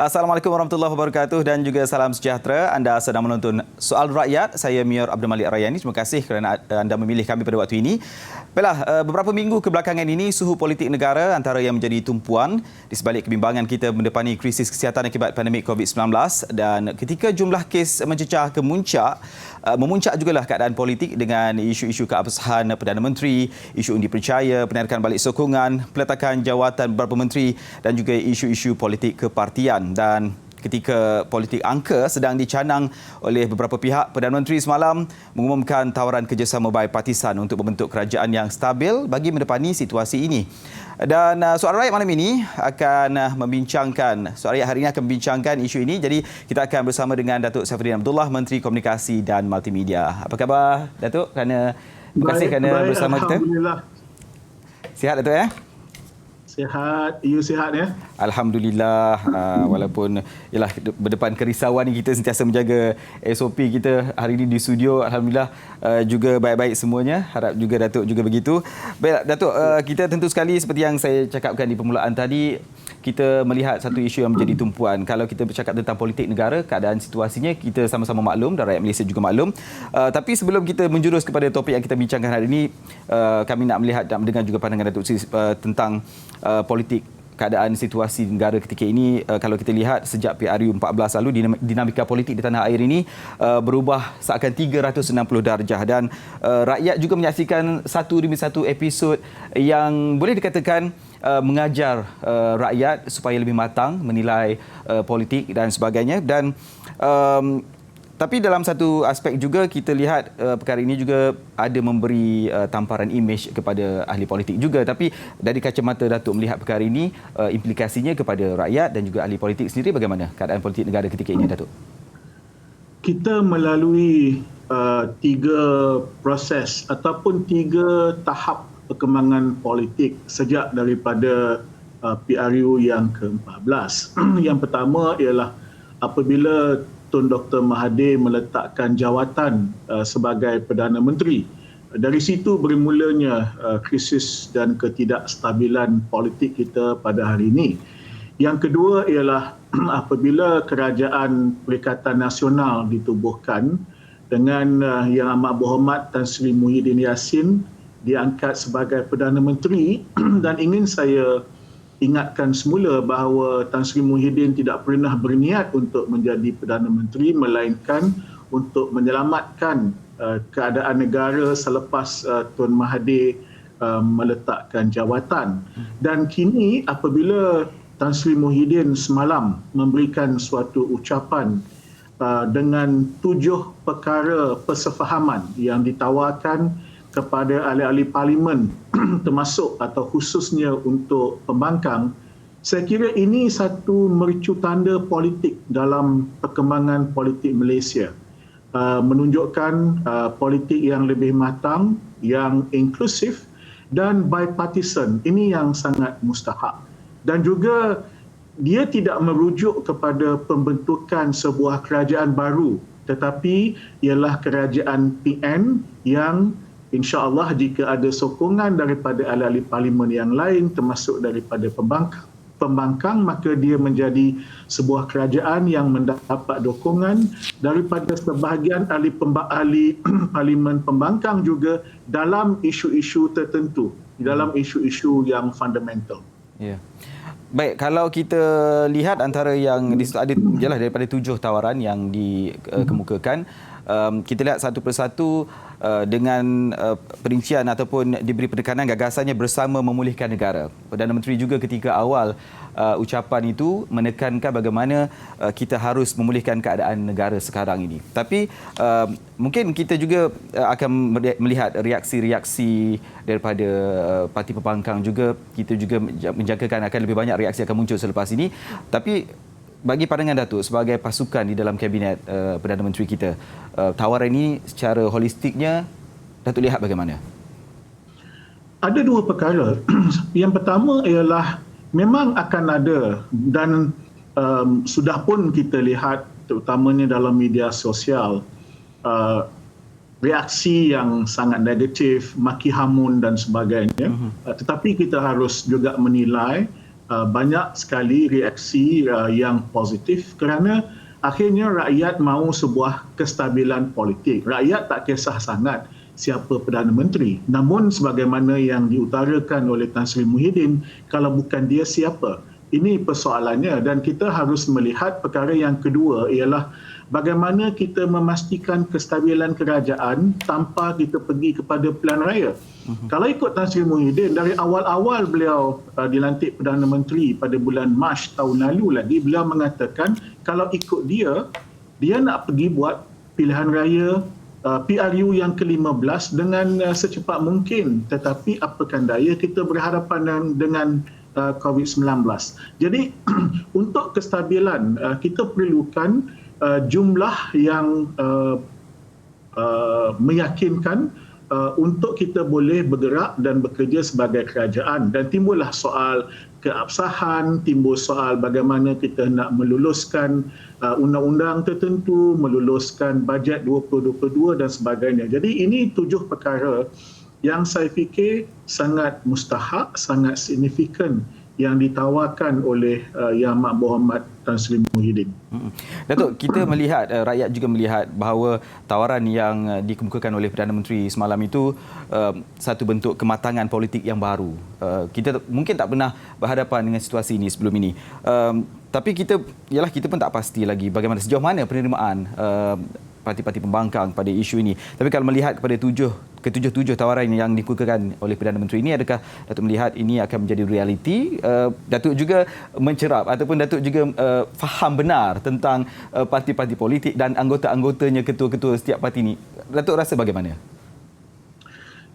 Assalamualaikum warahmatullahi wabarakatuh dan juga salam sejahtera. Anda sedang menonton Soal Rakyat. Saya Mior Abdul Malik Rayani. Terima kasih kerana anda memilih kami pada waktu ini. Baiklah, beberapa minggu kebelakangan ini suhu politik negara antara yang menjadi tumpuan di sebalik kebimbangan kita mendepani krisis kesihatan akibat pandemik COVID-19 dan ketika jumlah kes mencecah ke memuncak jugalah keadaan politik dengan isu-isu keabsahan Perdana Menteri, isu undi percaya, penarikan balik sokongan, peletakan jawatan beberapa menteri dan juga isu-isu politik kepartian. Dan ketika politik angka sedang dicanang oleh beberapa pihak, Perdana Menteri semalam mengumumkan tawaran kerjasama bipartisan untuk membentuk kerajaan yang stabil bagi mendepani situasi ini. Dan Soal Rakyat malam ini akan membincangkan, Soal Rakyat hari ini akan membincangkan isu ini. Jadi kita akan bersama dengan Datuk Saifuddin Abdullah, Menteri Komunikasi dan Multimedia. Apa khabar Datuk? Terima kasih kerana bersama kita. Alhamdulillah. Sihat Datuk ya? Sihat, you sihat ya? Alhamdulillah, walaupun ialah berdepan kerisauan kita sentiasa menjaga SOP kita hari ini di studio. Alhamdulillah juga baik-baik semuanya. Harap juga Datuk juga begitu. Baik Datuk, kita tentu sekali seperti yang saya cakapkan di permulaan tadi, kita melihat satu isu yang menjadi tumpuan. Kalau kita bercakap tentang politik negara, keadaan situasinya kita sama-sama maklum dan rakyat Malaysia juga maklum. Tapi sebelum kita menjurus kepada topik yang kita bincangkan hari ini, kami nak melihat dan mendengar juga pandangan Datuk Sri tentang politik keadaan situasi negara ketika ini. Kalau kita lihat sejak PRU 14 lalu, dinamika politik di tanah air ini berubah seakan 360 darjah dan rakyat juga menyaksikan satu demi satu episod yang boleh dikatakan mengajar rakyat supaya lebih matang menilai politik dan sebagainya. Dan tapi dalam satu aspek juga kita lihat perkara ini juga ada memberi tamparan imej kepada ahli politik juga. Tapi dari kacamata Datuk melihat perkara ini, implikasinya kepada rakyat dan juga ahli politik sendiri, bagaimana keadaan politik negara ketika ini Datuk? Kita melalui 3 proses ataupun 3 tahap perkembangan politik sejak daripada PRU yang ke-14. Yang pertama ialah apabila Tun Dr. Mahathir meletakkan jawatan sebagai Perdana Menteri. Dari situ bermulanya krisis dan ketidakstabilan politik kita pada hari ini. Yang kedua ialah apabila Kerajaan Perikatan Nasional ditubuhkan dengan Yang Amat Berhormat Tan Sri Muhyiddin Yassin diangkat sebagai Perdana Menteri dan ingin saya ingatkan semula bahawa Tan Sri Muhyiddin tidak pernah berniat untuk menjadi Perdana Menteri melainkan untuk menyelamatkan keadaan negara selepas Tun Mahathir meletakkan jawatan. Dan kini apabila Tan Sri Muhyiddin semalam memberikan suatu ucapan dengan 7 perkara persefahaman yang ditawarkan kepada ahli-ahli parlimen termasuk atau khususnya untuk pembangkang, saya kira ini satu mercu tanda politik dalam perkembangan politik Malaysia. Menunjukkan politik yang lebih matang, yang inklusif dan bipartisan. Ini yang sangat mustahak. Dan juga dia tidak merujuk kepada pembentukan sebuah kerajaan baru, tetapi ialah kerajaan PN yang InsyaAllah jika ada sokongan daripada ahli-ahli parlimen yang lain termasuk daripada pembangkang, maka dia menjadi sebuah kerajaan yang mendapat dukungan daripada sebahagian ahli parlimen pembangkang juga dalam isu-isu tertentu, dalam isu-isu yang fundamental. Ya. Baik, kalau kita lihat antara yang ada jelas daripada 7 tawaran yang dikemukakan, kita lihat satu persatu dengan perincian ataupun diberi penekanan gagasannya bersama memulihkan negara. Perdana Menteri juga ketika awal ucapan itu menekankan bagaimana kita harus memulihkan keadaan negara sekarang ini. Tapi mungkin kita juga akan melihat reaksi-reaksi daripada parti pembangkang juga. Kita juga menjangkakan akan lebih banyak reaksi akan muncul selepas ini. Tapi bagi pandangan Datuk sebagai pasukan di dalam kabinet Perdana Menteri kita, tawaran ini secara holistiknya Datuk lihat bagaimana? Ada 2 perkara. Yang pertama ialah memang akan ada dan sudah pun kita lihat terutamanya dalam media sosial reaksi yang sangat negatif, maki hamun dan sebagainya. Tetapi kita harus juga menilai banyak sekali reaksi yang positif kerana akhirnya rakyat mahu sebuah kestabilan politik. Rakyat tak kisah sangat siapa Perdana Menteri. Namun sebagaimana yang diutarakan oleh Tan Sri Muhyiddin, kalau bukan dia siapa? Ini persoalannya dan kita harus melihat perkara yang kedua ialah bagaimana kita memastikan kestabilan kerajaan tanpa kita pergi kepada pilihan raya. Kalau ikut Tan Sri Muhyiddin, dari awal-awal beliau dilantik Perdana Menteri pada bulan Mac tahun lalu lagi, beliau mengatakan kalau ikut dia nak pergi buat pilihan raya PRU yang ke-15 dengan secepat mungkin. Tetapi apakan daya kita berhadapan dengan COVID-19. Jadi untuk kestabilan kita perlukan jumlah yang meyakinkan untuk kita boleh bergerak dan bekerja sebagai kerajaan. Dan timbullah soal keabsahan, timbul soal bagaimana kita nak meluluskan undang-undang tertentu, meluluskan bajet 2022 dan sebagainya. Jadi ini 7 perkara yang saya fikir sangat mustahak, sangat signifikan yang ditawarkan oleh Yang Amat Berhormat Tan Sri Muhyiddin. Datuk, kita melihat, rakyat juga melihat bahawa tawaran yang dikemukakan oleh Perdana Menteri semalam itu satu bentuk kematangan politik yang baru. Kita mungkin tak pernah berhadapan dengan situasi ini sebelum ini. Tapi kita pun tak pasti lagi bagaimana sejauh mana penerimaan parti-parti pembangkang pada isu ini. Tapi kalau melihat kepada ketujuh tawaran yang dikemukakan oleh Perdana Menteri ini, adakah Datuk melihat ini akan menjadi realiti? Datuk juga mencerap ataupun Datuk juga faham benar tentang parti-parti politik dan anggota-anggotanya, ketua-ketua setiap parti ini. Datuk rasa bagaimana?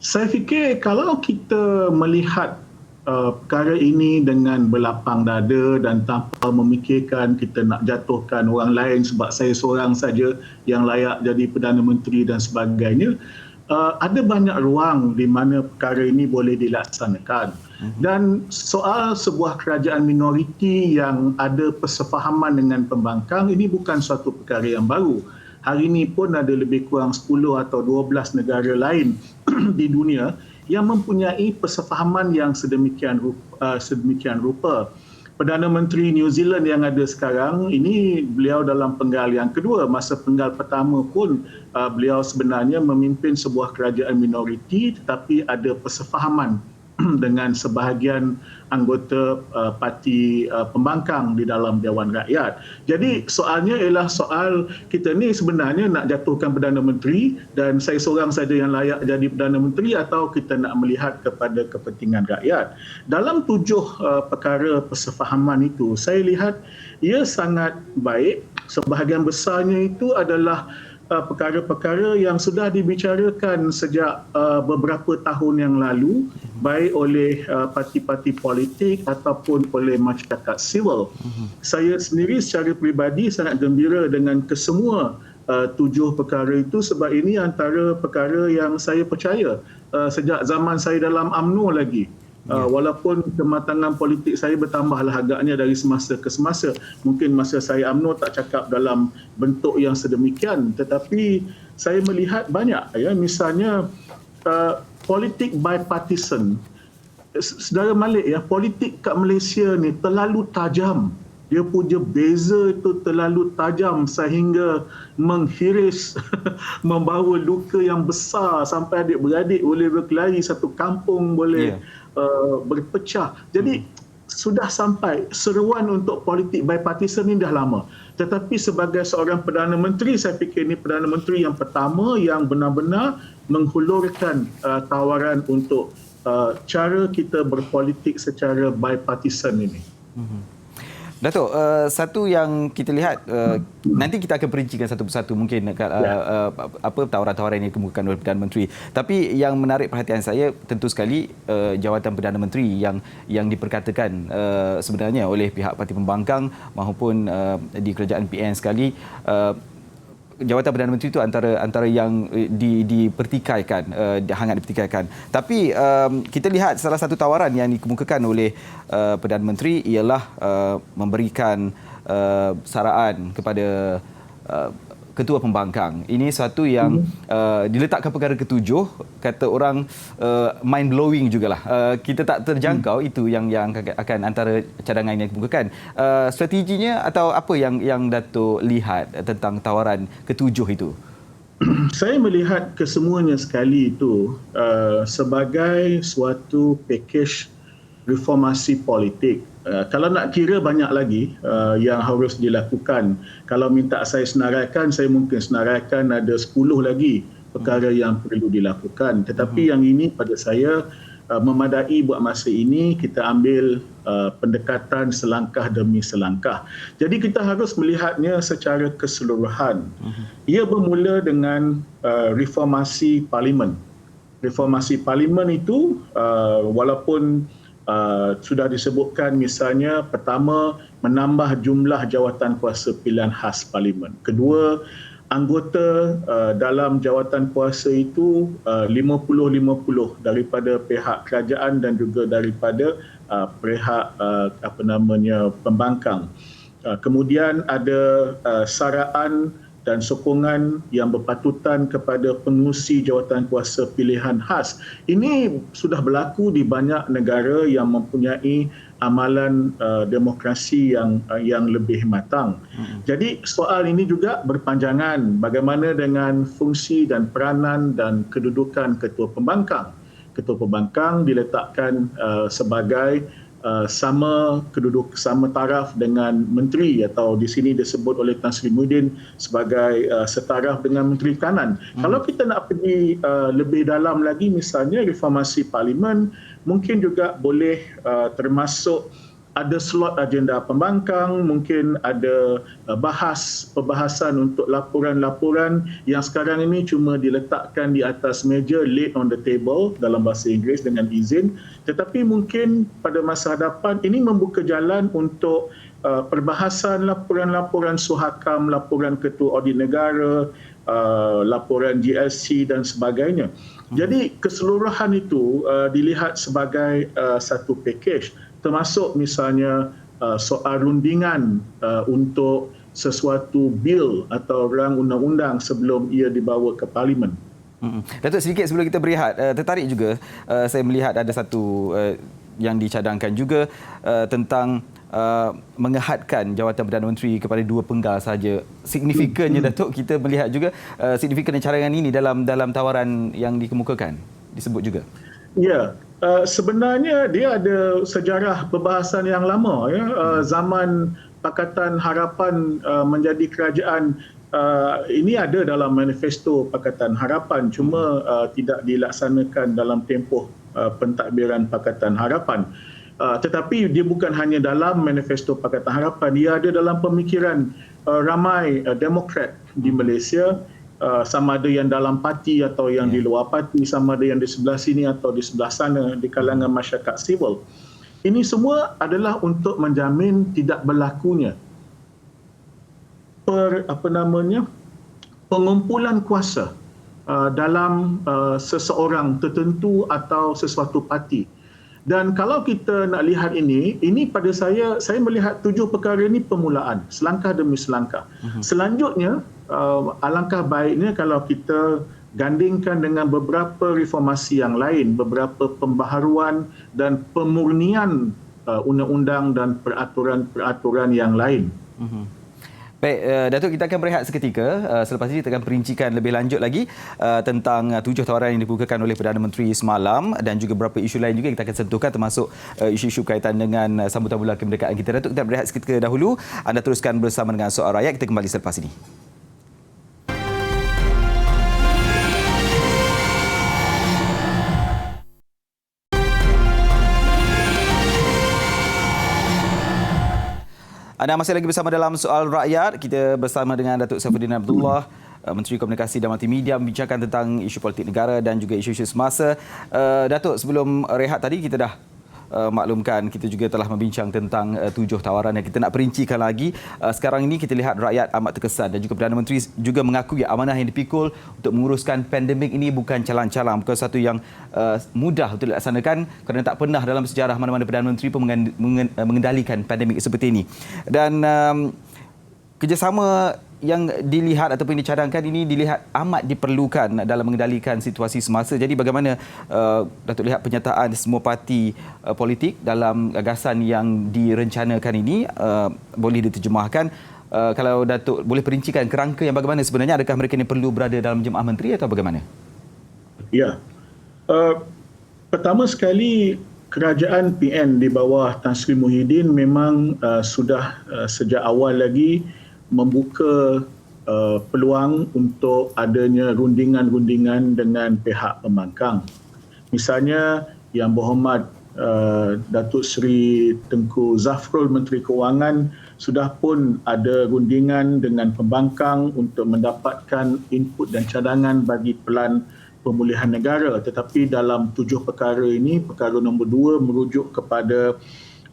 Saya fikir kalau kita melihat perkara ini dengan berlapang dada dan tanpa memikirkan kita nak jatuhkan orang lain sebab saya seorang saja yang layak jadi Perdana Menteri dan sebagainya, ada banyak ruang di mana perkara ini boleh dilaksanakan. Dan soal sebuah kerajaan minoriti yang ada persefahaman dengan pembangkang, ini bukan suatu perkara yang baru. Hari ini pun ada lebih kurang 10 atau 12 negara lain di dunia yang mempunyai persefahaman yang sedemikian rupa. Perdana Menteri New Zealand yang ada sekarang ini, beliau dalam penggal yang kedua. Masa penggal pertama pun beliau sebenarnya memimpin sebuah kerajaan minoriti tetapi ada persefahaman dengan sebahagian anggota parti pembangkang di dalam Dewan Rakyat. Jadi soalnya ialah soal kita ni sebenarnya nak jatuhkan Perdana Menteri dan saya seorang saja yang layak jadi Perdana Menteri atau kita nak melihat kepada kepentingan rakyat. Dalam 7 perkara persefahaman itu, saya lihat ia sangat baik. Sebahagian besarnya itu adalah perkara-perkara yang sudah dibicarakan sejak beberapa tahun yang lalu, baik oleh parti-parti politik ataupun oleh masyarakat sivil. Saya sendiri secara peribadi sangat gembira dengan kesemua 7 perkara itu sebab ini antara perkara yang saya percaya sejak zaman saya dalam UMNO lagi. Walaupun kematangan politik saya bertambahlah agaknya dari semasa ke semasa. Mungkin masa saya UMNO tak cakap dalam bentuk yang sedemikian, tetapi saya melihat banyak misalnya politik bipartisan. Saudara Malik, politik kat Malaysia ni terlalu tajam. Dia punya beza itu terlalu tajam sehingga menghiris, membawa luka yang besar sampai adik-beradik boleh berkelahi, satu kampung boleh berpecah. Jadi sudah sampai seruan untuk politik bipartisan ini dah lama. Tetapi sebagai seorang Perdana Menteri, saya fikir ini Perdana Menteri yang pertama yang benar-benar menghulurkan tawaran untuk cara kita berpolitik secara bipartisan ini. Datuk, satu yang kita lihat, nanti kita akan perincikan satu persatu mungkin apa tawaran-tawaran yang dikemukakan oleh Perdana Menteri. Tapi yang menarik perhatian saya tentu sekali jawatan Perdana Menteri yang diperkatakan sebenarnya oleh pihak parti pembangkang maupun di kerajaan PN sekali. Jawatan Perdana Menteri itu antara yang dipertikaikan, hangat dipertikaikan. Tapi kita lihat salah satu tawaran yang dikemukakan oleh Perdana Menteri ialah memberikan saraan kepada Ketua Pembangkang. Ini satu yang diletakkan perkara ketujuh, kata orang mind blowing jugalah. Kita tak terjangkau itu yang akan antara cadangan yang dikemukakan. Strateginya atau apa yang Datuk lihat tentang tawaran ketujuh itu? Saya melihat kesemuanya sekali itu sebagai suatu pakej reformasi politik. Kalau nak kira banyak lagi yang harus dilakukan. Kalau minta saya senaraikan, saya mungkin senaraikan ada 10 lagi perkara yang perlu dilakukan. Tetapi yang ini pada saya memadai buat masa ini. Kita ambil pendekatan selangkah demi selangkah. Jadi kita harus melihatnya secara keseluruhan. Ia bermula dengan reformasi parlimen. Reformasi parlimen itu walaupun sudah disebutkan, misalnya pertama, menambah jumlah jawatan kuasa pilihan khas parlimen. Kedua, anggota dalam jawatan kuasa itu 50-50 daripada pihak kerajaan dan juga daripada pihak pembangkang. Kemudian ada saraan dan sokongan yang berpatutan kepada pengurusi jawatan kuasa pilihan khas. Ini sudah berlaku di banyak negara yang mempunyai amalan demokrasi yang lebih matang. Jadi soal ini juga berpanjangan bagaimana dengan fungsi dan peranan dan kedudukan Ketua Pembangkang. Ketua Pembangkang diletakkan sebagai sama taraf dengan menteri, atau di sini disebut oleh Tan Sri Muhyiddin sebagai setaraf dengan Menteri Kanan. Kalau kita nak pergi lebih dalam lagi, misalnya reformasi parlimen mungkin juga boleh termasuk ada slot agenda pembangkang, mungkin ada perbahasan untuk laporan-laporan yang sekarang ini cuma diletakkan di atas meja, laid on the table dalam bahasa Inggeris dengan izin. Tetapi mungkin pada masa hadapan ini membuka jalan untuk perbahasan laporan-laporan Suhakam, laporan Ketua Audit Negara, laporan GLC dan sebagainya. Jadi keseluruhan itu dilihat sebagai satu pakej, termasuk misalnya soal rundingan untuk sesuatu bil atau rang undang-undang sebelum ia dibawa ke parlimen. Datuk, sedikit sebelum kita berehat, tertarik juga saya melihat ada satu yang dicadangkan juga tentang mengehadkan jawatan Perdana Menteri kepada 2 penggal saja. Signifikannya, Datuk, kita melihat juga signifikan cadangan ini dalam tawaran yang dikemukakan, disebut juga. Ya, sebenarnya dia ada sejarah perbahasan yang lama. Ya. Zaman Pakatan Harapan menjadi kerajaan, ini ada dalam manifesto Pakatan Harapan, cuma tidak dilaksanakan dalam tempoh pentadbiran Pakatan Harapan. Tetapi dia bukan hanya dalam manifesto Pakatan Harapan, dia ada dalam pemikiran ramai Demokrat di Malaysia, sama ada yang dalam parti atau yang di luar parti, sama ada yang di sebelah sini atau di sebelah sana di kalangan masyarakat sivil. Ini semua adalah untuk menjamin tidak berlakunya pengumpulan kuasa dalam seseorang tertentu atau sesuatu parti. Dan kalau kita nak lihat ini pada saya melihat 7 perkara ini permulaan, selangkah demi selangkah. Selanjutnya, alangkah baiknya kalau kita gandingkan dengan beberapa reformasi yang lain, beberapa pembaharuan dan pemurnian undang-undang dan peraturan-peraturan yang lain. Baik, Datuk, kita akan berehat seketika. Selepas ini kita akan perincikan lebih lanjut lagi tentang 7 tawaran yang dibukakan oleh Perdana Menteri semalam, dan juga beberapa isu lain juga kita akan sentuhkan, termasuk isu-isu berkaitan dengan sambutan bulan kemerdekaan kita. Datuk, kita berehat seketika dahulu. Anda teruskan bersama dengan Soal Rakyat. Kita kembali selepas ini. Anda masih lagi bersama dalam Soal Rakyat. Kita bersama dengan Datuk Saifuddin Abdullah, Menteri Komunikasi dan Multimedia, membincangkan tentang isu politik negara dan juga isu-isu semasa. Datuk, sebelum rehat tadi kita dah maklumkan, kita juga telah membincang tentang 7 tawaran yang kita nak perincikan lagi. Sekarang ini kita lihat rakyat amat terkesan, dan juga Perdana Menteri juga mengakui amanah yang dipikul untuk menguruskan pandemik ini bukan calang-calang, bukan satu yang mudah untuk dilaksanakan, kerana tak pernah dalam sejarah mana-mana Perdana Menteri pun mengendalikan pandemik seperti ini. Dan kerjasama yang dilihat ataupun dicadangkan ini dilihat amat diperlukan dalam mengendalikan situasi semasa. Jadi bagaimana Datuk lihat penyertaan semua parti politik dalam gagasan yang direncanakan ini, boleh diterjemahkan, kalau Datuk boleh perincikan kerangka yang bagaimana sebenarnya, adakah mereka ini perlu berada dalam Jemaah Menteri atau bagaimana? Ya, pertama sekali kerajaan PN di bawah Tan Sri Muhyiddin memang sudah sejak awal lagi membuka peluang untuk adanya rundingan-rundingan dengan pihak pembangkang. Misalnya Yang Berhormat Datuk Seri Tengku Zafrul Menteri Kewangan sudah pun ada rundingan dengan pembangkang untuk mendapatkan input dan cadangan bagi pelan pemulihan negara. Tetapi dalam 7 perkara ini, perkara nombor 2 merujuk kepada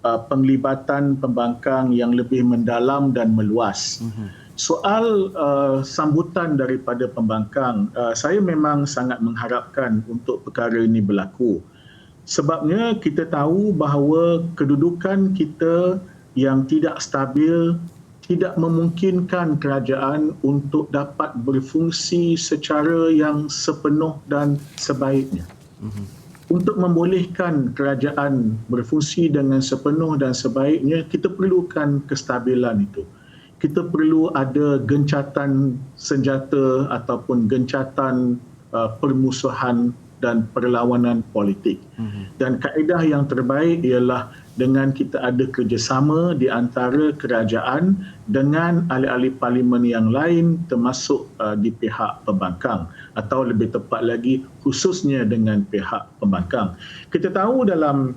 penglibatan pembangkang yang lebih mendalam dan meluas. Soal sambutan daripada pembangkang, saya memang sangat mengharapkan untuk perkara ini berlaku. Sebabnya kita tahu bahawa kedudukan kita yang tidak stabil tidak memungkinkan kerajaan untuk dapat berfungsi secara yang sepenuh dan sebaiknya. Untuk membolehkan kerajaan berfungsi dengan sepenuh dan sebaiknya, kita perlukan kestabilan itu. Kita perlu ada gencatan senjata ataupun gencatan permusuhan dan perlawanan politik. Dan kaedah yang terbaik ialah dengan kita ada kerjasama di antara kerajaan dengan ahli-ahli parlimen yang lain, termasuk di pihak pembangkang, atau lebih tepat lagi khususnya dengan pihak pembangkang. Kita tahu dalam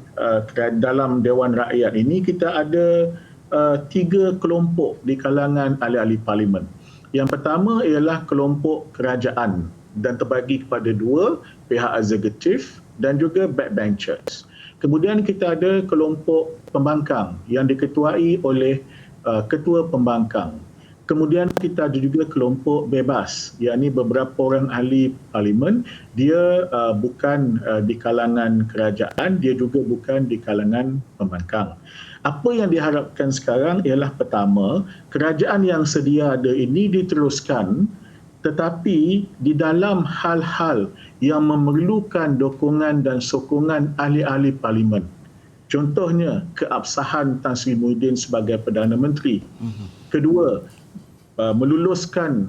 Dewan Rakyat ini kita ada 3 kelompok di kalangan ahli-ahli parlimen. Yang pertama ialah kelompok kerajaan dan terbagi kepada 2, pihak eksekutif dan juga backbenchers. Kemudian kita ada kelompok pembangkang yang diketuai oleh ketua pembangkang. Kemudian kita ada juga kelompok bebas, yakni beberapa orang ahli parlimen, dia bukan di kalangan kerajaan, dia juga bukan di kalangan pembangkang. Apa yang diharapkan sekarang ialah pertama, kerajaan yang sedia ada ini diteruskan, tetapi di dalam hal-hal yang memerlukan dukungan dan sokongan ahli-ahli parlimen. Contohnya, keabsahan Tan Sri Muhyiddin sebagai Perdana Menteri. Kedua, meluluskan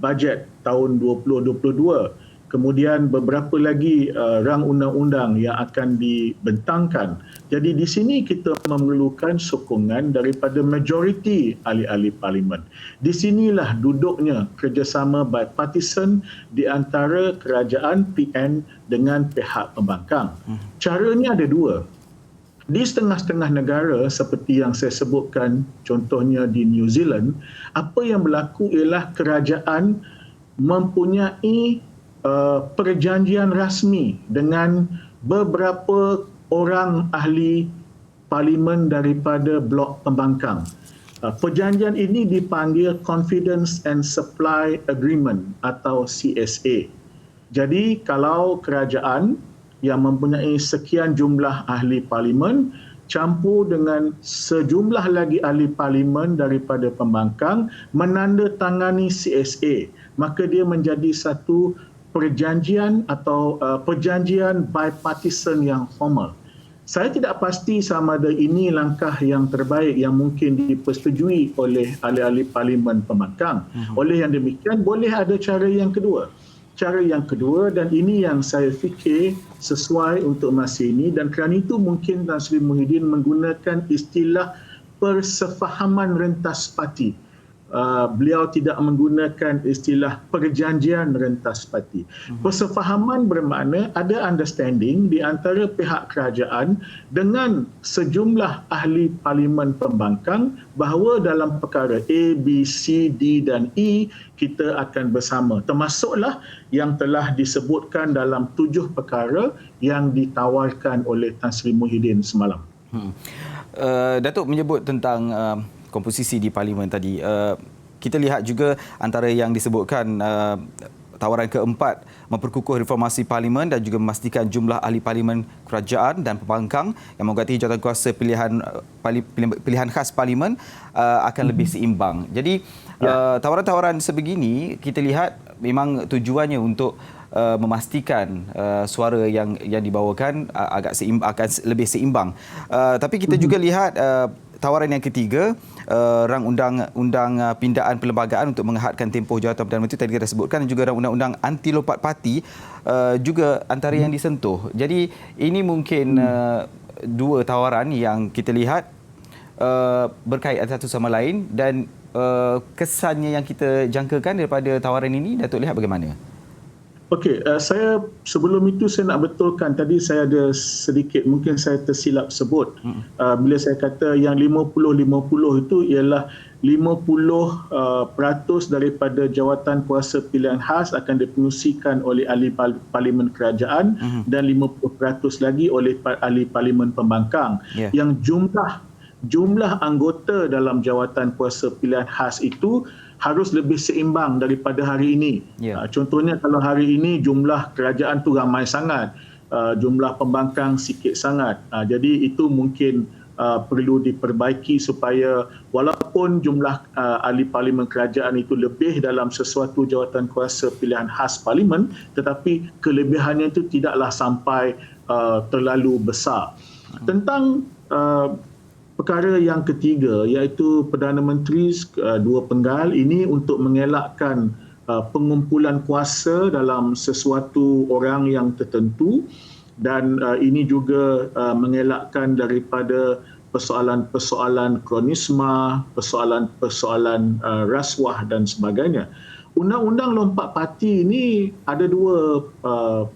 bajet tahun 2022. Kemudian beberapa lagi rang undang-undang yang akan dibentangkan. Jadi di sini kita memerlukan sokongan daripada majoriti ahli-ahli parlimen. Di sinilah duduknya kerjasama bipartisan di antara kerajaan PN dengan pihak pembangkang. Caranya ada 2. Di setengah-setengah negara seperti yang saya sebutkan, contohnya di New Zealand, apa yang berlaku ialah kerajaan mempunyai perjanjian rasmi dengan beberapa orang ahli parlimen daripada blok pembangkang. Perjanjian ini dipanggil Confidence and Supply Agreement atau CSA. Jadi kalau kerajaan yang mempunyai sekian jumlah ahli parlimen campur dengan sejumlah lagi ahli parlimen daripada pembangkang menandatangani CSA, maka dia menjadi satu perjanjian atau perjanjian bipartisan yang formal. Saya tidak pasti sama ada ini langkah yang terbaik yang mungkin dipersetujui oleh ahli-ahli parlimen pembangkang. Oleh yang demikian, boleh ada cara yang kedua. Cara yang kedua, dan ini yang saya fikir sesuai untuk masa ini, dan kerana itu mungkin Tan Sri Muhyiddin menggunakan istilah persefahaman rentas parti. Beliau tidak menggunakan istilah perjanjian rentas parti. Persefahaman bermakna ada understanding di antara pihak kerajaan dengan sejumlah ahli parlimen pembangkang bahawa dalam perkara A, B, C, D dan E kita akan bersama. Termasuklah yang telah disebutkan dalam 7 perkara yang ditawarkan oleh Tan Sri Muhyiddin semalam. Datuk menyebut tentang komposisi di parlimen tadi. Kita lihat juga antara yang disebutkan tawaran keempat, memperkukuh reformasi parlimen dan juga memastikan jumlah ahli parlimen kerajaan dan pembangkang yang menggati jawatankuasa pilihan khas parlimen akan lebih seimbang. Jadi tawaran-tawaran sebegini kita lihat memang tujuannya untuk memastikan suara yang dibawakan akan lebih seimbang. Tapi kita juga lihat tawaran yang ketiga, rang undang pindaan perlembagaan untuk menghadkan tempoh jawatan Perdana Menteri tadi kita sebutkan, dan juga rang undang-undang anti lompat parti juga antara yang disentuh. Jadi ini mungkin dua tawaran yang kita lihat berkait satu sama lain, dan kesannya yang kita jangkakan daripada tawaran ini, Datuk lihat bagaimana? Okey, saya sebelum itu saya nak betulkan, tadi saya ada sedikit mungkin saya tersilap sebut bila saya kata yang 50-50 itu ialah 50% daripada jawatan kuasa pilihan khas akan dipengerusikan oleh ahli parlimen kerajaan dan 50% lagi oleh ahli parlimen pembangkang. Yang jumlah anggota dalam jawatan kuasa pilihan khas itu harus lebih seimbang daripada hari ini. Contohnya kalau hari ini jumlah kerajaan tu ramai sangat, jumlah pembangkang sikit sangat. Jadi itu mungkin perlu diperbaiki supaya walaupun jumlah ahli parlimen kerajaan itu lebih dalam sesuatu jawatan kuasa pilihan khas parlimen, tetapi kelebihannya itu tidaklah sampai terlalu besar. Tentang perkara yang ketiga, iaitu Perdana Menteri dua penggal, ini untuk mengelakkan pengumpulan kuasa dalam sesuatu orang yang tertentu, dan ini juga mengelakkan daripada persoalan-persoalan kronisma, persoalan-persoalan rasuah dan sebagainya. Undang-undang lompat parti ini ada dua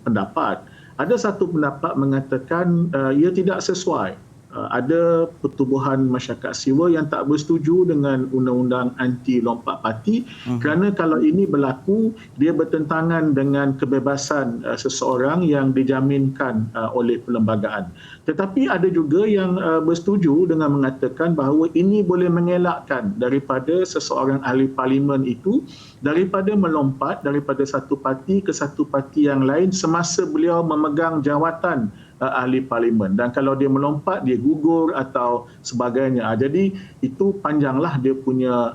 pendapat. Ada satu pendapat mengatakan ia tidak sesuai. Ada pertubuhan masyarakat sivil yang tak bersetuju dengan undang-undang anti lompat parti kerana kalau ini berlaku, dia bertentangan dengan kebebasan seseorang yang dijaminkan oleh perlembagaan. Tetapi ada juga yang bersetuju dengan mengatakan bahawa ini boleh mengelakkan daripada seseorang ahli parlimen itu daripada melompat daripada satu parti ke satu parti yang lain semasa beliau memegang jawatan ahli parlimen, dan kalau dia melompat dia gugur atau sebagainya. Jadi itu panjanglah dia punya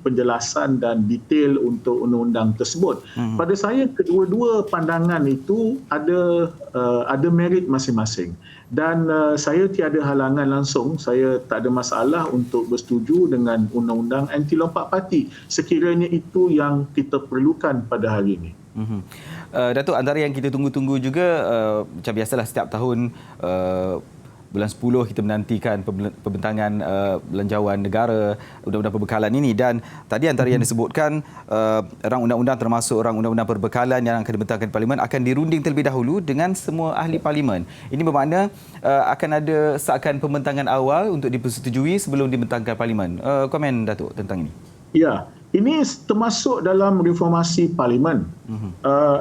penjelasan dan detail untuk undang-undang tersebut. Pada saya kedua-dua pandangan itu ada merit masing-masing, dan saya tiada halangan langsung, saya tak ada masalah untuk bersetuju dengan undang-undang anti lompat parti sekiranya itu yang kita perlukan pada hari ini. Datuk, antara yang kita tunggu-tunggu juga, macam biasalah setiap tahun bulan 10 kita menantikan pembentangan belanjawan negara, undang-undang perbekalan ini, dan tadi antara yang disebutkan rang undang-undang termasuk rang undang-undang perbekalan yang akan dibentangkan parlimen akan dirunding terlebih dahulu dengan semua ahli parlimen. Ini bermakna akan ada seakan pembentangan awal untuk dipersetujui sebelum dibentangkan parlimen. Komen Datuk tentang ini? Ya, ini termasuk dalam reformasi parlimen.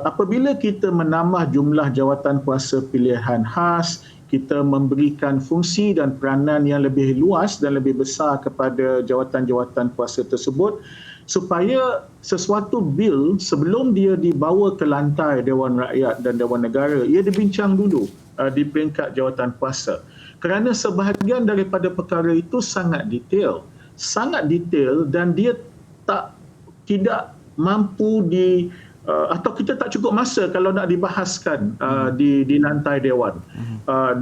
Apabila kita menambah jumlah jawatan kuasa pilihan khas, kita memberikan fungsi dan peranan yang lebih luas dan lebih besar kepada jawatan-jawatan kuasa tersebut, supaya sesuatu bil sebelum dia dibawa ke lantai Dewan Rakyat dan Dewan Negara, ia dibincang dulu di peringkat jawatan kuasa. Kerana sebahagian daripada perkara itu sangat detail, dan dia tidak mampu atau kita tak cukup masa kalau nak dibahaskan di lantai Dewan.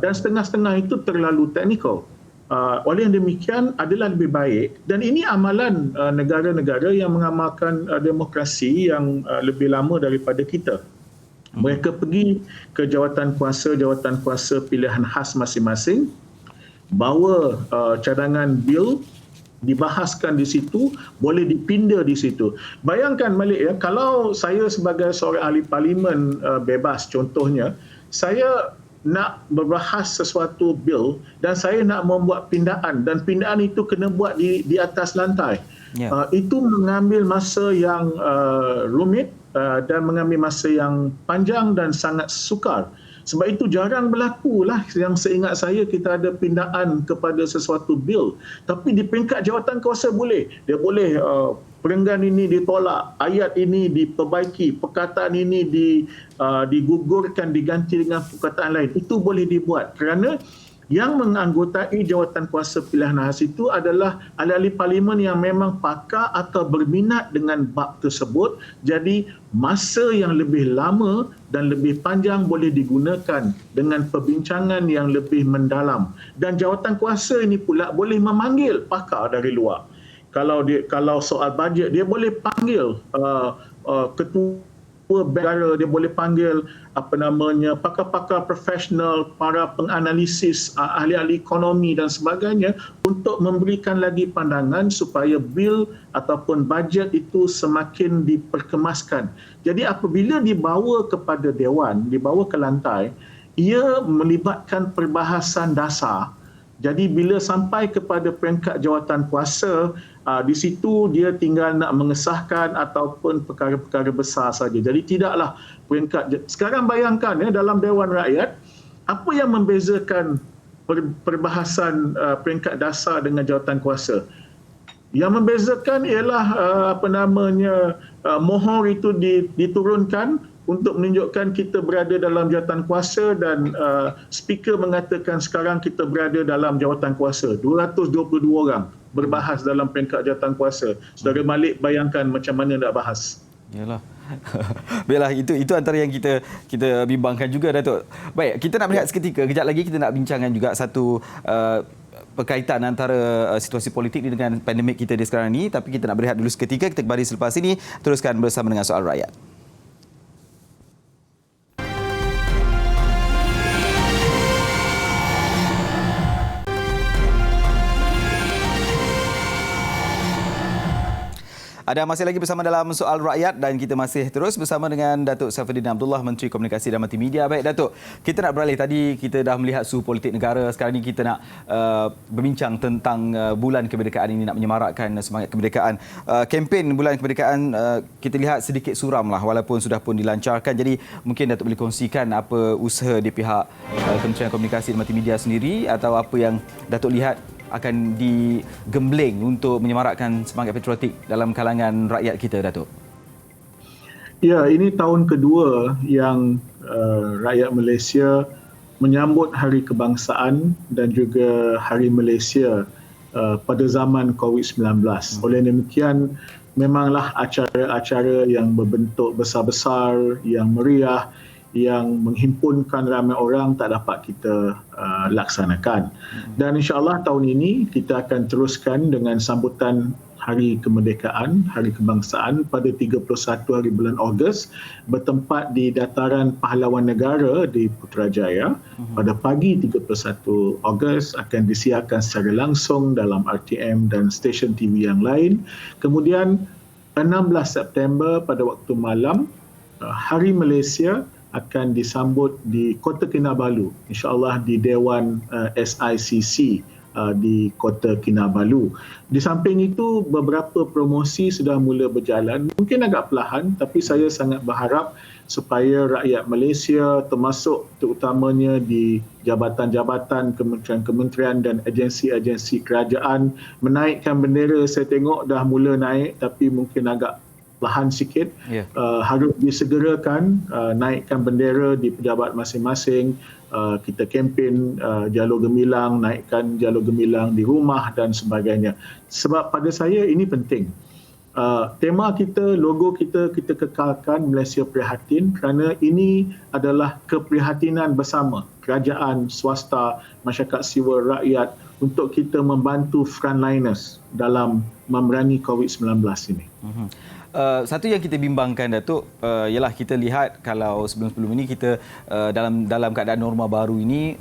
Dan setengah-setengah itu terlalu teknikal. Oleh yang demikian adalah lebih baik, dan ini amalan negara-negara yang mengamalkan demokrasi yang lebih lama daripada kita. Mereka pergi ke jawatan kuasa pilihan khas masing-masing, bawa cadangan bil, dibahaskan di situ, boleh dipinda di situ. Bayangkan Malik, ya, kalau saya sebagai seorang ahli parlimen bebas contohnya, saya nak berbahas sesuatu bil dan saya nak membuat pindaan, dan pindaan itu kena buat di atas lantai. Itu mengambil masa yang rumit dan mengambil masa yang panjang dan sangat sukar. Sebab itu jarang berlaku lah, yang seingat saya kita ada pindaan kepada sesuatu bil. Tapi di peringkat jawatan kuasa boleh. Dia boleh perenggan ini ditolak, ayat ini diperbaiki, perkataan ini digugurkan, diganti dengan perkataan lain. Itu boleh dibuat kerana yang menganggotai jawatan kuasa pilihan khas itu adalah ahli-ahli parlimen yang memang pakar atau berminat dengan bab tersebut. Jadi masa yang lebih lama dan lebih panjang boleh digunakan dengan perbincangan yang lebih mendalam. Dan jawatan kuasa ini pula boleh memanggil pakar dari luar. Kalau soal bajet, dia boleh panggil ketua negara, dia boleh panggil pakar-pakar profesional, para penganalisis, ahli-ahli ekonomi dan sebagainya untuk memberikan lagi pandangan supaya bil ataupun bajet itu semakin diperkemaskan. Jadi apabila dibawa kepada Dewan, dibawa ke lantai, ia melibatkan perbahasan dasar. Jadi bila sampai kepada peringkat jawatan kuasa, di situ dia tinggal nak mengesahkan ataupun perkara-perkara besar saja. Jadi tidaklah peringkat. Sekarang bayangkan dalam Dewan Rakyat, apa yang membezakan perbahasan peringkat dasar dengan jawatan kuasa? Yang membezakan ialah mohon itu diturunkan untuk menunjukkan kita berada dalam jawatan kuasa dan speaker mengatakan sekarang kita berada dalam jawatan kuasa. 222 orang berbahas dalam peringkat jawatan kuasa. Saudara Malik bayangkan macam mana nak bahas. Yalah. Baiklah, itu antara yang kita bimbangkan juga, Datuk. Baik, kita nak melihat seketika, kejap lagi kita nak bincangkan juga satu berkaitan antara situasi politik ni dengan pandemik kita di sekarang ni, tapi kita nak berehat dulu seketika. Kita kembali selepas ini, teruskan bersama dengan Soal Rakyat. Ada masih lagi bersama dalam Soal Rakyat dan kita masih terus bersama dengan Datuk Saifuddin Abdullah, Menteri Komunikasi dan Multimedia. Baik Datuk, kita nak beralih, tadi kita dah melihat suhu politik negara. Sekarang ini kita nak berbincang tentang bulan kemerdekaan ini, nak menyemarakkan semangat kemerdekaan. Kempen bulan kemerdekaan kita lihat sedikit suram lah walaupun sudah pun dilancarkan. Jadi mungkin Datuk boleh kongsikan apa usaha di pihak Kementerian Komunikasi dan Multimedia sendiri atau apa yang Datuk lihat akan digembleng untuk menyemarakkan semangat patriotik dalam kalangan rakyat kita, Datuk? Ya, ini tahun kedua yang rakyat Malaysia menyambut Hari Kebangsaan dan juga Hari Malaysia pada zaman COVID-19. Oleh demikian, memanglah acara-acara yang berbentuk besar-besar, yang meriah, yang menghimpunkan ramai orang tak dapat kita laksanakan. Dan insya-Allah tahun ini kita akan teruskan dengan sambutan Hari Kemerdekaan, Hari Kebangsaan pada 31 hari bulan Ogos bertempat di Dataran Pahlawan Negara di Putrajaya. Pada pagi 31 Ogos akan disiarkan secara langsung dalam RTM dan stesen TV yang lain. Kemudian 16 September pada waktu malam, Hari Malaysia akan disambut di Kota Kinabalu, insya-Allah di Dewan SICC di Kota Kinabalu. Di samping itu, beberapa promosi sudah mula berjalan, mungkin agak perlahan, tapi saya sangat berharap supaya rakyat Malaysia, termasuk terutamanya di jabatan-jabatan, kementerian-kementerian dan agensi-agensi kerajaan, menaikkan bendera. Saya tengok dah mula naik, tapi mungkin agak perlahan sikit. Harus disegerakan, naikkan bendera di pejabat masing-masing. Kita kempen jalur gemilang, naikkan jalur gemilang di rumah dan sebagainya. Sebab pada saya ini penting. Tema kita, logo kita kekalkan Malaysia Prihatin, kerana ini adalah keprihatinan bersama kerajaan, swasta, masyarakat sivil, rakyat untuk kita membantu frontliners dalam memerangi COVID-19 ini. Satu yang kita bimbangkan, Datuk, ialah kita lihat kalau sebelum-sebelum ini kita dalam keadaan norma baru ini,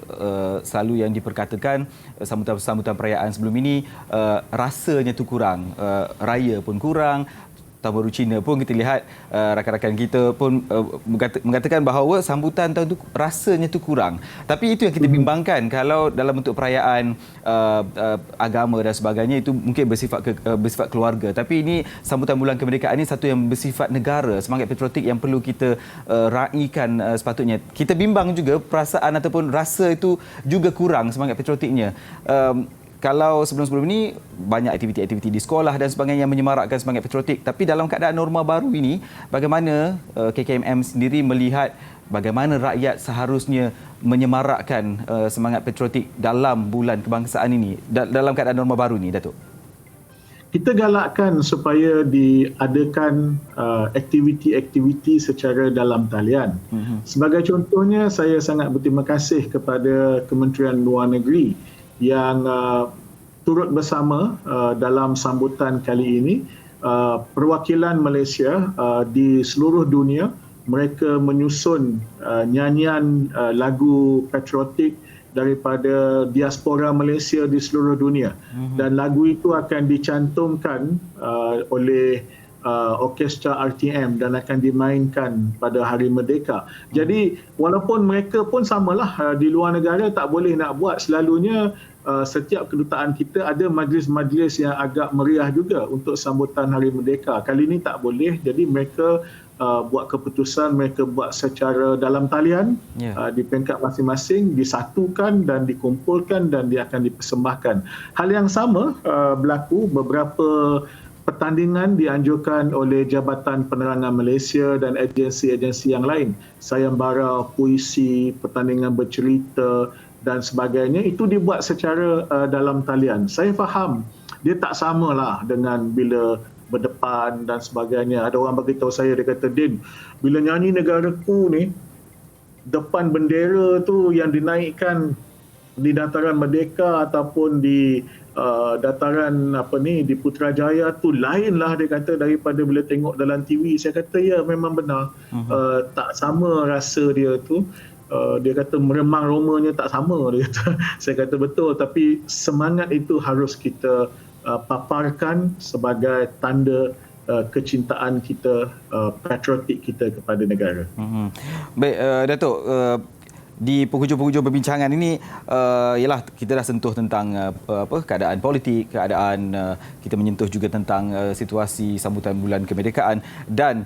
selalu yang diperkatakan sambutan-sambutan perayaan sebelum ini rasanya tu kurang, raya pun kurang. Tahun Baru Cina pun kita lihat rakan-rakan kita pun mengatakan bahawa sambutan tahun tu rasanya tu kurang. Tapi itu yang kita bimbangkan, kalau dalam bentuk perayaan agama dan sebagainya itu mungkin bersifat keluarga. Tapi ini sambutan bulan kemerdekaan ini satu yang bersifat negara, semangat patriotik yang perlu kita raikan sepatutnya. Kita bimbang juga perasaan ataupun rasa itu juga kurang semangat patriotiknya. kalau sebelum-sebelum ini banyak aktiviti-aktiviti di sekolah dan sebagainya yang menyemarakkan semangat patriotik, tapi dalam keadaan norma baru ini, bagaimana KKMM sendiri melihat bagaimana rakyat seharusnya menyemarakkan semangat patriotik dalam bulan kebangsaan ini, dalam keadaan norma baru ini, Datuk? Kita galakkan supaya diadakan aktiviti-aktiviti secara dalam talian. Sebagai contohnya, saya sangat berterima kasih kepada Kementerian Luar Negeri yang turut bersama dalam sambutan kali ini. Perwakilan Malaysia di seluruh dunia, mereka menyusun nyanyian lagu patriotik daripada diaspora Malaysia di seluruh dunia, dan lagu itu akan dicantumkan oleh orkestra RTM dan akan dimainkan pada Hari Merdeka. Jadi walaupun mereka pun samalah di luar negara tak boleh nak buat, selalunya setiap kedutaan kita ada majlis-majlis yang agak meriah juga untuk sambutan Hari Merdeka. Kali ini tak boleh, jadi mereka buat keputusan, mereka buat secara dalam talian di peringkat masing-masing, disatukan dan dikumpulkan dan dia akan dipersembahkan. Hal yang sama berlaku, beberapa pertandingan dianjurkan oleh Jabatan Penerangan Malaysia dan agensi-agensi yang lain. Sayembara, puisi, pertandingan bercerita dan sebagainya, itu dibuat secara dalam talian. Saya faham dia tak samalah dengan bila berdepan dan sebagainya. Ada orang beritahu saya, dia kata, "Din, bila nyanyi negaraku ni, depan bendera tu yang dinaikkan di dataran Merdeka ataupun di dataran di Putrajaya tu lainlah," dia kata, "daripada bila tengok dalam TV." Saya kata, ya, memang benar. Tak sama rasa dia tu. Dia kata meremang romanya tak sama, dia kata. Saya kata betul, tapi semangat itu harus kita paparkan sebagai tanda kecintaan kita, patriotik kita kepada negara. Baik, Datuk, di penghujung-penghujung perbincangan ini ialah kita dah sentuh tentang keadaan politik, keadaan kita menyentuh juga tentang situasi sambutan bulan kemerdekaan, dan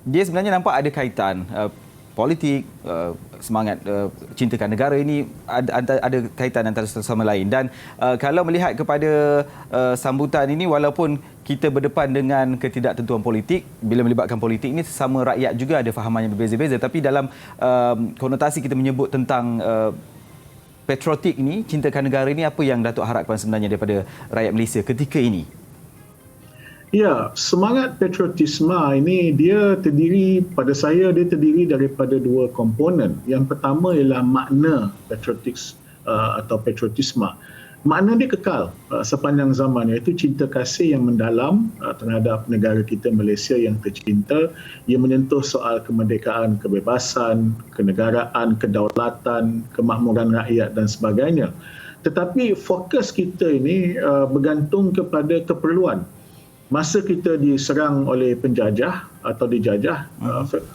dia sebenarnya nampak ada kaitan politik, semangat cintakan negara ini ada kaitan antara satu sama lain. Dan kalau melihat kepada sambutan ini, walaupun kita berdepan dengan ketidaktentuan politik, bila melibatkan politik ini sesama rakyat juga ada fahaman yang berbeza-beza, tapi dalam konotasi kita menyebut tentang patriotik ini, cintakan negara ini, apa yang Datuk harapkan sebenarnya daripada rakyat Malaysia ketika ini? Ya, semangat patriotisme ini dia terdiri daripada dua komponen. Yang pertama ialah makna atau patriotisme. Makna dia kekal sepanjang zaman, iaitu cinta kasih yang mendalam terhadap negara kita Malaysia yang tercinta. Ia menyentuh soal kemerdekaan, kebebasan, kenegaraan, kedaulatan, kemakmuran rakyat dan sebagainya. Tetapi fokus kita ini bergantung kepada keperluan. Masa kita diserang oleh penjajah atau dijajah,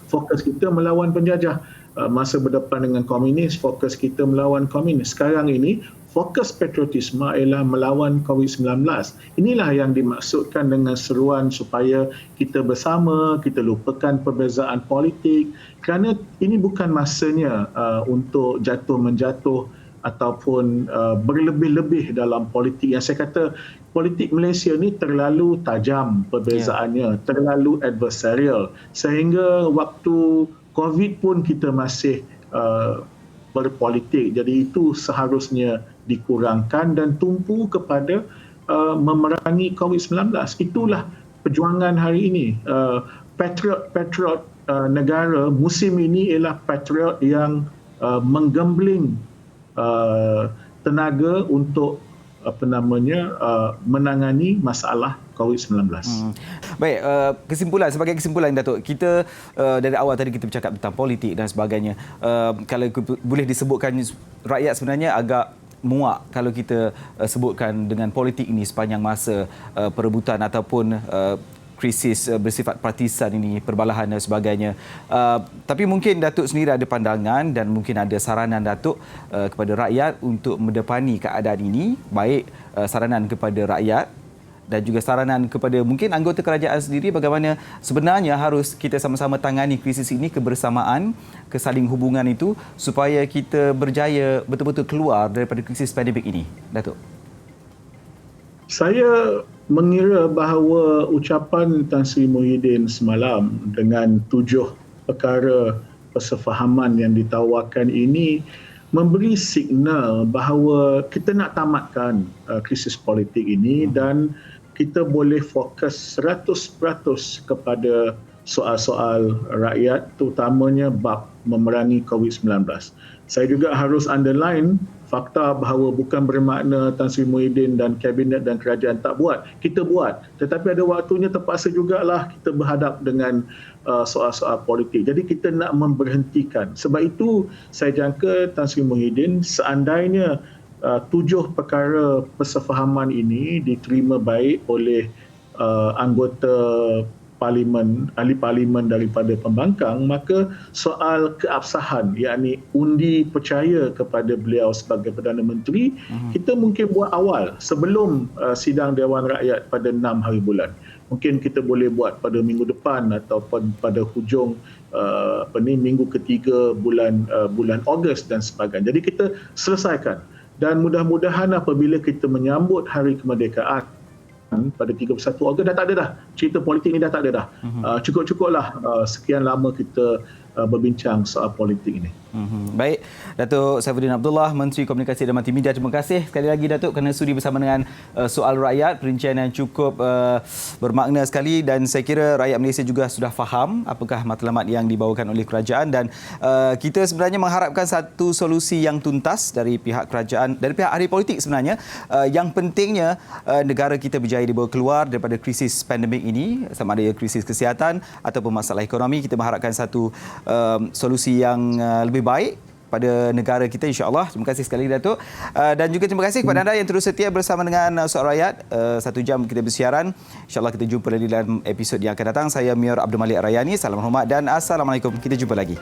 fokus kita melawan penjajah. Masa berdepan dengan komunis, fokus kita melawan komunis. Sekarang ini, fokus patriotisme ialah melawan COVID-19. Inilah yang dimaksudkan dengan seruan supaya kita bersama, kita lupakan perbezaan politik, kerana ini bukan masanya untuk jatuh-menjatuh ataupun berlebih-lebih dalam politik. Yang saya kata, politik Malaysia ni terlalu tajam perbezaannya, terlalu adversarial, sehingga waktu COVID pun kita masih berpolitik. Jadi itu seharusnya dikurangkan dan tumpu kepada memerangi COVID-19. Itulah perjuangan hari ini. Patriot negara musim ini ialah patriot yang menggembling tenaga untuk menangani masalah COVID-19. Baik, sebagai kesimpulan, Datuk, kita dari awal tadi kita bercakap tentang politik dan sebagainya. Kalau boleh disebutkan, rakyat sebenarnya agak muak kalau kita sebutkan dengan politik ini sepanjang masa perebutan ataupun krisis bersifat partisan ini, perbalahan dan sebagainya. Tapi mungkin Datuk sendiri ada pandangan dan mungkin ada saranan Datuk kepada rakyat untuk mendepani keadaan ini, baik saranan kepada rakyat dan juga saranan kepada mungkin anggota kerajaan sendiri, bagaimana sebenarnya harus kita sama-sama tangani krisis ini, kebersamaan, kesaling hubungan itu, supaya kita berjaya betul-betul keluar daripada krisis pandemik ini, Datuk. Saya mengira bahawa ucapan Tan Sri Muhyiddin semalam dengan 7 perkara persefahaman yang ditawarkan ini memberi signal bahawa kita nak tamatkan krisis politik ini dan kita boleh fokus 100% kepada soal-soal rakyat, terutamanya bab memerangi COVID-19. Saya juga harus underline fakta bahawa bukan bermakna Tan Sri Muhyiddin dan Kabinet dan Kerajaan tak buat. Kita buat. Tetapi ada waktunya terpaksa jugalah kita berhadap dengan soal-soal politik. Jadi kita nak memberhentikan. Sebab itu saya jangka Tan Sri Muhyiddin seandainya 7 perkara persefahaman ini diterima baik oleh anggota parlimen, ahli parlimen daripada pembangkang, maka soal keabsahan, yakni undi percaya kepada beliau sebagai Perdana Menteri, kita mungkin buat awal sebelum sidang Dewan Rakyat pada 6 hari bulan. Mungkin kita boleh buat pada minggu depan ataupun pada hujung minggu ketiga bulan Ogos dan sebagainya. Jadi kita selesaikan dan mudah-mudahan apabila kita menyambut Hari Kemerdekaan pada 31 Ogos dah tak ada dah. Cerita politik ni dah tak ada dah. Cukup-cukuplah sekian lama kita berbincang soal politik ini. Baik, Datuk Saifuddin Abdullah, Menteri Komunikasi dan Multimedia. Terima kasih sekali lagi Datuk kerana sudi bersama dengan soal rakyat, perincian yang cukup bermakna sekali dan saya kira rakyat Malaysia juga sudah faham apakah matlamat yang dibawakan oleh kerajaan dan kita sebenarnya mengharapkan satu solusi yang tuntas dari pihak kerajaan, dari pihak ahli politik sebenarnya. Yang pentingnya negara kita berjaya dibawa keluar daripada krisis pandemik ini, sama ada krisis kesihatan ataupun masalah ekonomi. Kita mengharapkan satu solusi yang lebih baik pada negara kita, insya-Allah. Terima kasih sekali Datuk. Dan juga terima kasih kepada anda yang terus setia bersama dengan Soal Rakyat. 1 jam kita bersiaran. Insya-Allah kita jumpa lagi dalam episod yang akan datang. Saya Mior Abdul Malik Rayani. Salam hormat dan assalamualaikum. Kita jumpa lagi.